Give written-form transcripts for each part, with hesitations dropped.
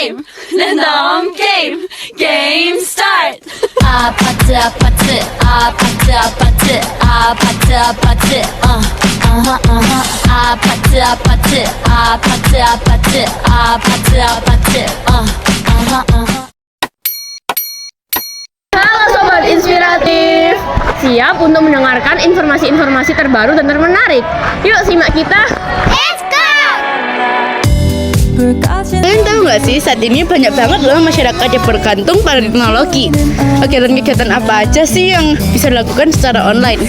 game. 랜덤 게임. 게임 스타트. 아파트 아파트 아파트 아파트 아파트 아파트 아파트 아파트 아파트 아파트 아파트 아파트 Halo Sobat Inspiratif, siap untuk mendengarkan informasi-informasi terbaru dan termenarik? Yuk simak kita. Let's go. Kalian tahu nggak sih, saat ini banyak banget loh masyarakat yang bergantung pada teknologi. Kegiatan-kegiatan apa aja sih yang bisa dilakukan secara online?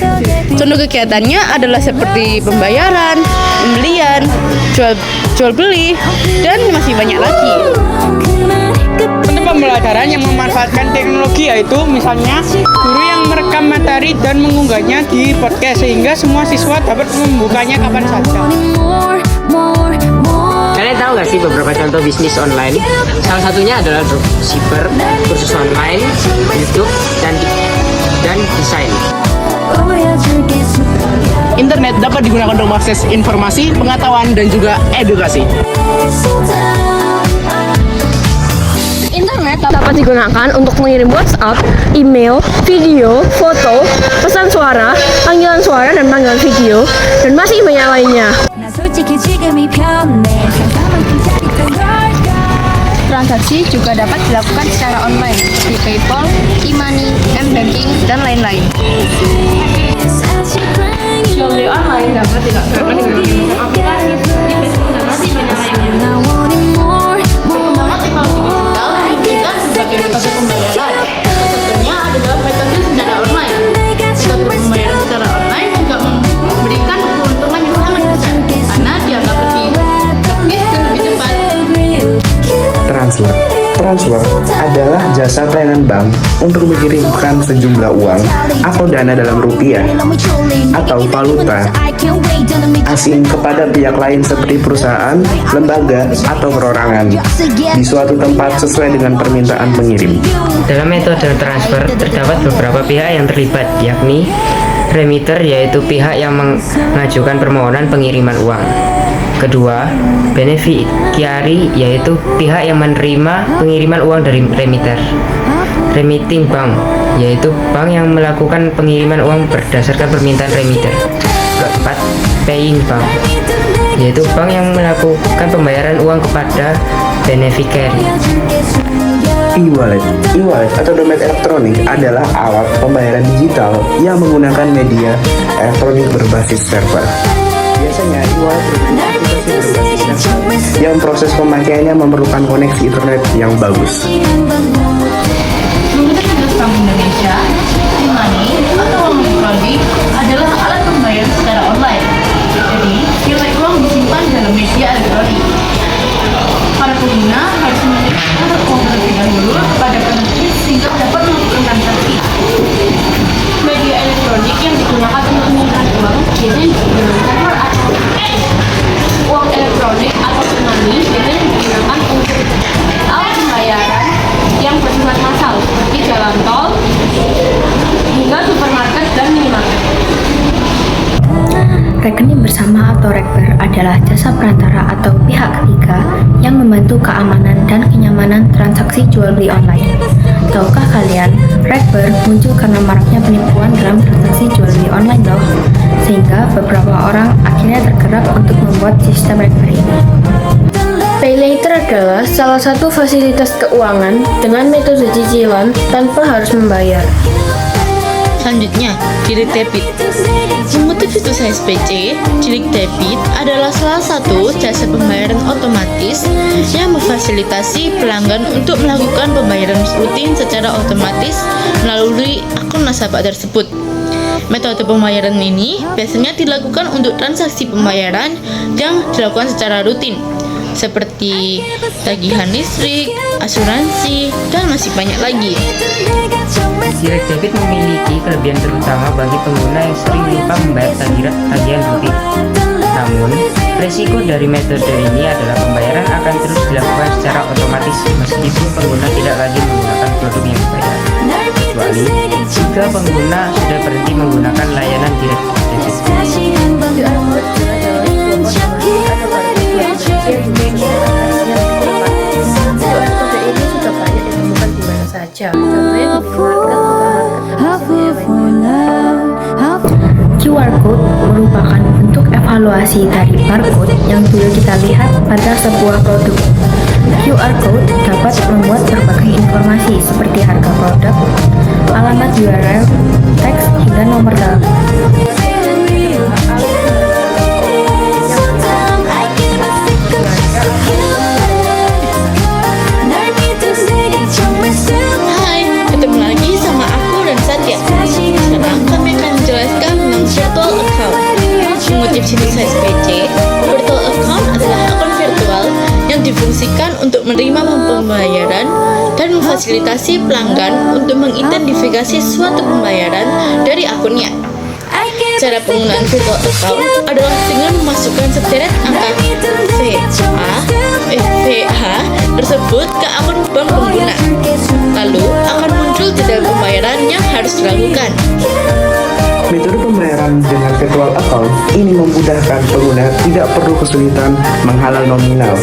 Contoh kegiatannya adalah seperti pembayaran, pembelian, jual beli, dan masih banyak lagi. Untuk pembelajaran yang memanfaatkan teknologi yaitu misalnya guru yang merekam materi dan mengunggahnya di podcast sehingga semua siswa dapat membukanya kapan saja. Kalian tahu nggak sih beberapa contoh bisnis online? Salah satunya adalah dropshipper, kursus online, YouTube, dan desain. Internet dapat digunakan untuk mengakses informasi, pengetahuan, dan juga edukasi. Internet dapat digunakan untuk mengirim WhatsApp, email, video, foto, pesan suara, panggilan suara dan panggilan video, dan masih banyak lainnya. Transaksi juga dapat dilakukan secara online di PayPal, e-money, m-banking, dan lain-lain. Jual beli online dapat dilakukan dengan aplikasi seperti Facebook dan masih banyak lainnya. Sebagai metode pembayaran, salah satunya adalah metode secara online. Metode pembayaran secara online juga memberikan keuntungan yang sangat besar karena dianggap lebih praktis dan lebih cepat. Transfer adalah jasa pelayanan bank untuk mengirimkan sejumlah uang atau dana dalam rupiah atau valuta asing kepada pihak lain seperti perusahaan, lembaga, atau perorangan di suatu tempat sesuai dengan permintaan pengirim. Dalam metode transfer terdapat beberapa pihak yang terlibat, yakni remitter, yaitu pihak yang mengajukan permohonan pengiriman uang. Kedua, beneficiary, yaitu pihak yang menerima pengiriman uang dari remitter. Remitting bank, yaitu bank yang melakukan pengiriman uang berdasarkan permintaan remitter. Keempat, paying bank, yaitu bank yang melakukan pembayaran uang kepada beneficiary. E-wallet atau dompet elektronik adalah alat pembayaran digital yang menggunakan media elektronik berbasis server. Biasanya e-wallet berbasis server yang proses pemakaiannya memerlukan koneksi internet yang bagus. Menurut Situs Bank Indonesia, e-money atau uang elektronik adalah alat pembayaran secara online. Jadi, nilai uang disimpan dalam media elektronik. Para pengguna harus mengirimkan uang terlebih dahulu kepada penerbit sehingga dapat melakukan transaksi. Media elektronik yang digunakan untuk mengirimkan uang biasanya dengan server atau uang elektronik atau e-money biasanya digunakan untuk alat pembayaran yang bersifat massal seperti jalan tol hingga supermarket dan minimarket. Rekening bersama atau rekber adalah jasa perantara atau pihak ketiga yang membantu keamanan dan kenyamanan transaksi jual beli online. Tahukah kalian, rekber muncul karena maraknya penipuan dalam transaksi jual beli online loh, sehingga beberapa orang akhirnya tergerak untuk membuat sistem rekber ini. PayLater adalah salah satu fasilitas keuangan dengan metode cicilan tanpa harus membayar. Selanjutnya, Direct Debit. Mengutip situs HSBC, Direct Debit adalah salah satu jasa pembayaran otomatis yang memfasilitasi pelanggan untuk melakukan pembayaran rutin secara otomatis melalui akun nasabah tersebut. Metode pembayaran ini biasanya dilakukan untuk transaksi pembayaran yang dilakukan secara rutin, seperti tagihan listrik, asuransi, dan masih banyak lagi. Direct debit memiliki kelebihan terutama bagi pengguna yang sering lupa membayar tagihan rutin. Namun, resiko dari metode ini adalah pembayaran akan terus dilakukan secara otomatis meskipun pengguna tidak lagi menggunakan produk yang dibayar, kecuali jika pengguna sudah berhenti menggunakan layanan direct debit. QR code adalah sebuah merupakan bentuk evaluasi dari barcode yang dulu kita lihat pada sebuah produk. QR Code dapat memuat berbagai informasi seperti harga produk, alamat URL, teks, hingga nomor telepon. Hai, ketemu lagi sama aku dan Satya. Sekarang kami akan menjelaskan tentang virtual account. Mengutip situs SPC, virtual account adalah akun virtual yang difungsikan untuk menerima pembayaran dan memfasilitasi pelanggan untuk mengidentifikasi suatu pembayaran dari akunnya. Cara penggunaan virtual account adalah dengan memasukkan sederet angka VH tersebut ke akun bank pengguna. Lalu akan muncul jadwal pembayaran yang harus dilakukan. Metode pembayaran dengan virtual account ini memudahkan pengguna tidak perlu kesulitan menghafal nominal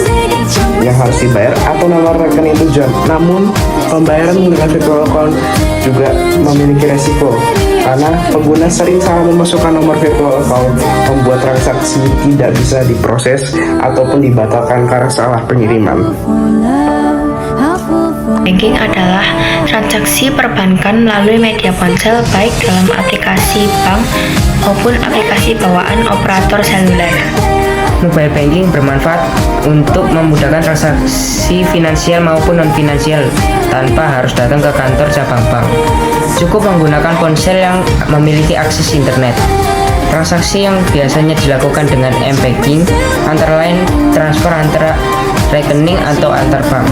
yang harus dibayar atau nomor rekening tujuan. Namun, pembayaran menggunakan virtual account juga memiliki resiko karena pengguna sering salah memasukkan nomor virtual account, membuat transaksi tidak bisa diproses ataupun dibatalkan karena salah pengiriman. Banking adalah transaksi perbankan melalui media ponsel baik dalam aplikasi bank maupun aplikasi bawaan operator seluler. Mobile banking bermanfaat untuk memudahkan transaksi finansial maupun non-finansial tanpa harus datang ke kantor cabang bank. Cukup menggunakan ponsel yang memiliki akses internet. Transaksi yang biasanya dilakukan dengan m-banking antara lain transfer antara rekening atau antar bank,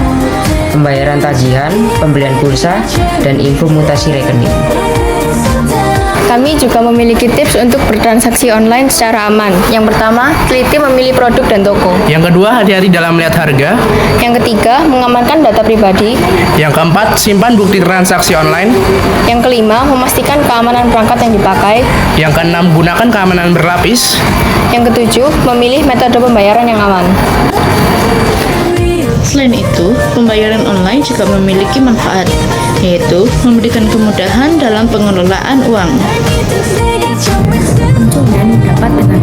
pembayaran tagihan, pembelian pulsa, dan info mutasi rekening. Kami juga memiliki tips untuk bertransaksi online secara aman. Yang pertama, teliti memilih produk dan toko. Yang kedua, hati-hati dalam melihat harga. Yang ketiga, mengamankan data pribadi. Yang keempat, simpan bukti transaksi online. Yang kelima, memastikan keamanan perangkat yang dipakai. Yang keenam, gunakan keamanan berlapis. Yang ketujuh, memilih metode pembayaran yang aman. Selain itu, pembayaran online juga memiliki manfaat, yaitu memberikan kemudahan dalam pengelolaan uang. Konsumen dapat dengan